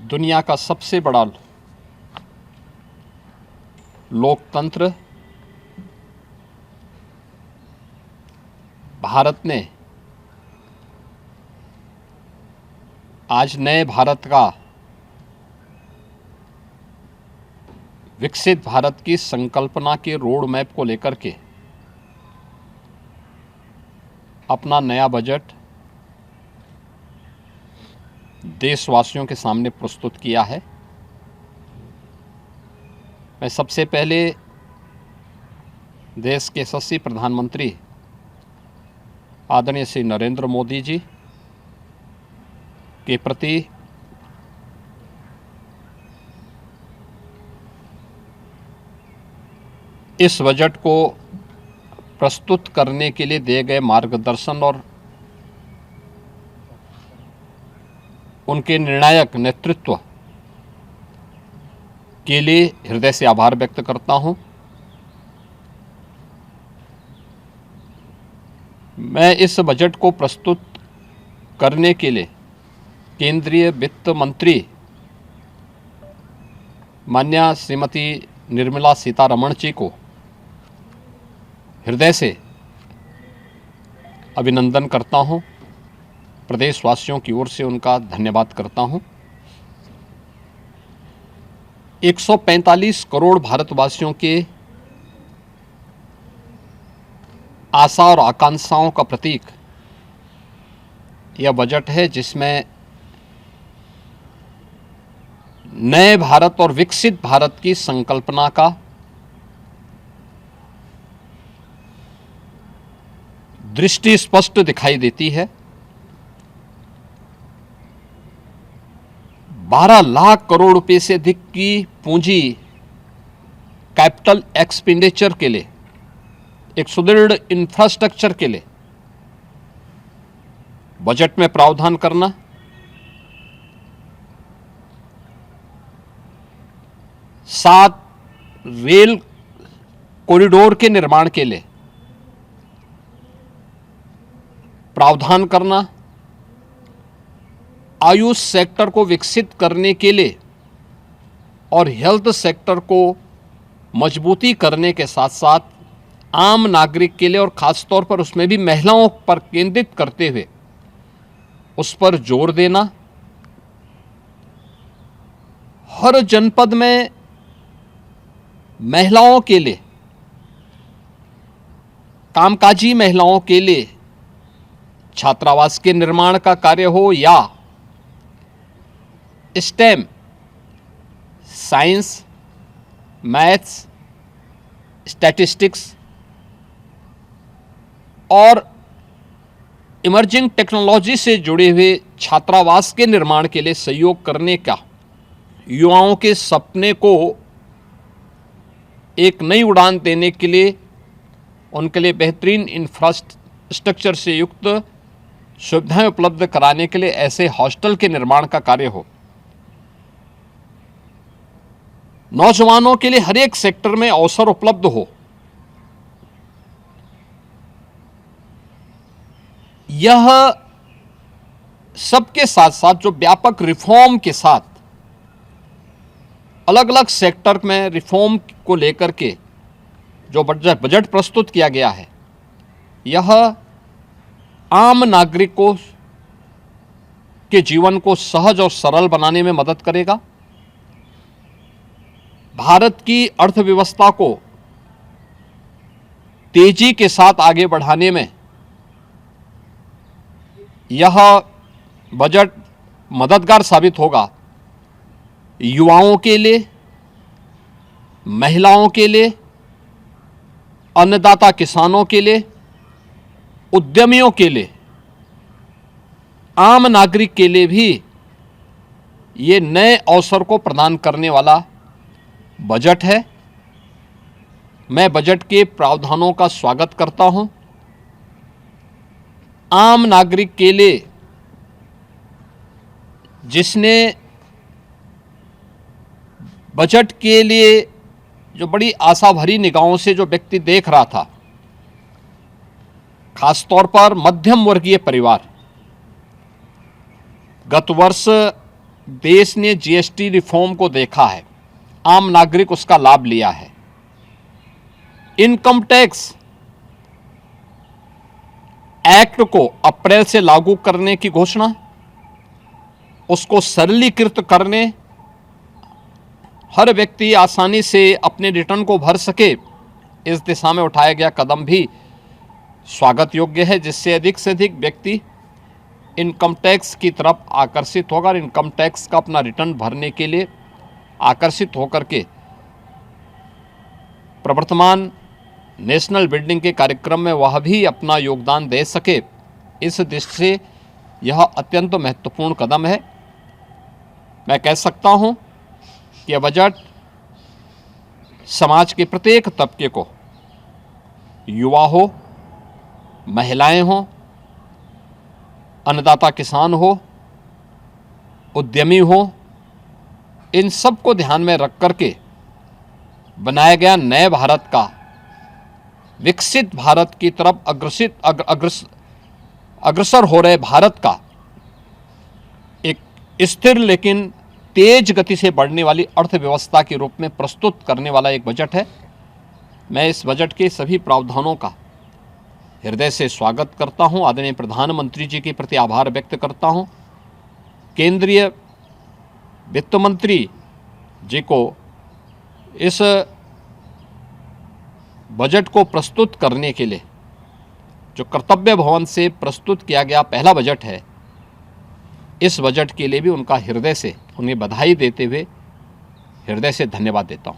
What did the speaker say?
दुनिया का सबसे बड़ा लोकतंत्र भारत ने आज नए भारत का, विकसित भारत की संकल्पना के रोड मैप को लेकर के अपना नया बजट देशवासियों के सामने प्रस्तुत किया है। मैं सबसे पहले देश के यशस्वी प्रधानमंत्री आदरणीय श्री नरेंद्र मोदी जी के प्रति इस बजट को प्रस्तुत करने के लिए दिए गए मार्गदर्शन और उनके निर्णायक नेतृत्व के लिए हृदय से आभार व्यक्त करता हूं। मैं इस बजट को प्रस्तुत करने के लिए केंद्रीय वित्त मंत्री माननीय श्रीमती निर्मला सीतारमण जी को हृदय से अभिनंदन करता हूं, प्रदेशवासियों की ओर से उनका धन्यवाद करता हूं। 145 करोड़ भारतवासियों के आशा और आकांक्षाओं का प्रतीक यह बजट है, जिसमें नए भारत और विकसित भारत की संकल्पना का दृष्टि स्पष्ट दिखाई देती है। 12 लाख करोड़ रुपए से अधिक की पूंजी कैपिटल एक्सपेंडिचर के लिए, एक सुदृढ़ इंफ्रास्ट्रक्चर के लिए बजट में प्रावधान करना, सात रेल कॉरिडोर के निर्माण के लिए प्रावधान करना, आयुष सेक्टर को विकसित करने के लिए और हेल्थ सेक्टर को मजबूती करने के साथ साथ आम नागरिक के लिए और ख़ास तौर पर उसमें भी महिलाओं पर केंद्रित करते हुए उस पर जोर देना, हर जनपद में महिलाओं के लिए, कामकाजी महिलाओं के लिए छात्रावास के निर्माण का कार्य हो या स्टेम, साइंस, मैथ्स, स्टैटिस्टिक्स और इमर्जिंग टेक्नोलॉजी से जुड़े हुए छात्रावास के निर्माण के लिए सहयोग करने का, युवाओं के सपने को एक नई उड़ान देने के लिए उनके लिए बेहतरीन इंफ्रास्ट्रक्चर से युक्त सुविधाएं उपलब्ध कराने के लिए ऐसे हॉस्टल के निर्माण का कार्य हो, नौजवानों के लिए हर एक सेक्टर में अवसर उपलब्ध हो, यह सबके साथ साथ जो व्यापक रिफॉर्म के साथ अलग अलग सेक्टर में रिफॉर्म को लेकर के जो बजट प्रस्तुत किया गया है, यह आम नागरिकों के जीवन को सहज और सरल बनाने में मदद करेगा। भारत की अर्थव्यवस्था को तेजी के साथ आगे बढ़ाने में यह बजट मददगार साबित होगा। युवाओं के लिए, महिलाओं के लिए, अन्नदाता किसानों के लिए, उद्यमियों के लिए, आम नागरिक के लिए भी ये नए अवसर को प्रदान करने वाला बजट है। मैं बजट के प्रावधानों का स्वागत करता हूं। आम नागरिक के लिए, जिसने बजट के लिए जो बड़ी आशा भरी निगाहों से जो व्यक्ति देख रहा था, खासतौर पर मध्यम वर्गीय परिवार, गत वर्ष देश ने जीएसटी रिफॉर्म को देखा है, आम नागरिक उसका लाभ लिया है। इनकम टैक्स एक्ट को अप्रैल से लागू करने की घोषणा, उसको सरलीकृत करने, हर व्यक्ति आसानी से अपने रिटर्न को भर सके, इस दिशा में उठाया गया कदम भी स्वागत योग्य है, जिससे अधिक से अधिक व्यक्ति इनकम टैक्स की तरफ आकर्षित होगा और इनकम टैक्स का अपना रिटर्न भरने के लिए आकर्षित होकर के प्रवर्तमान नेशनल बिल्डिंग के कार्यक्रम में वह भी अपना योगदान दे सके। इस दृष्टि से यह अत्यंत महत्वपूर्ण कदम है। मैं कह सकता हूं कि यह बजट समाज के प्रत्येक तबके को, युवा हो, महिलाएं हो, अन्नदाता किसान हो, उद्यमी हो, इन सब को ध्यान में रख करके बनाया गया नए भारत का, विकसित भारत की तरफ अग्रसर हो रहे भारत का एक स्थिर लेकिन तेज गति से बढ़ने वाली अर्थव्यवस्था के रूप में प्रस्तुत करने वाला एक बजट है। मैं इस बजट के सभी प्रावधानों का हृदय से स्वागत करता हूं, आदरणीय प्रधानमंत्री जी के प्रति आभार व्यक्त करता हूं, केंद्रीय वित्त मंत्री जी को इस बजट को प्रस्तुत करने के लिए, जो कर्तव्य भवन से प्रस्तुत किया गया पहला बजट है, इस बजट के लिए भी उनका हृदय से उन्हें बधाई देते हुए हृदय से धन्यवाद देता हूं।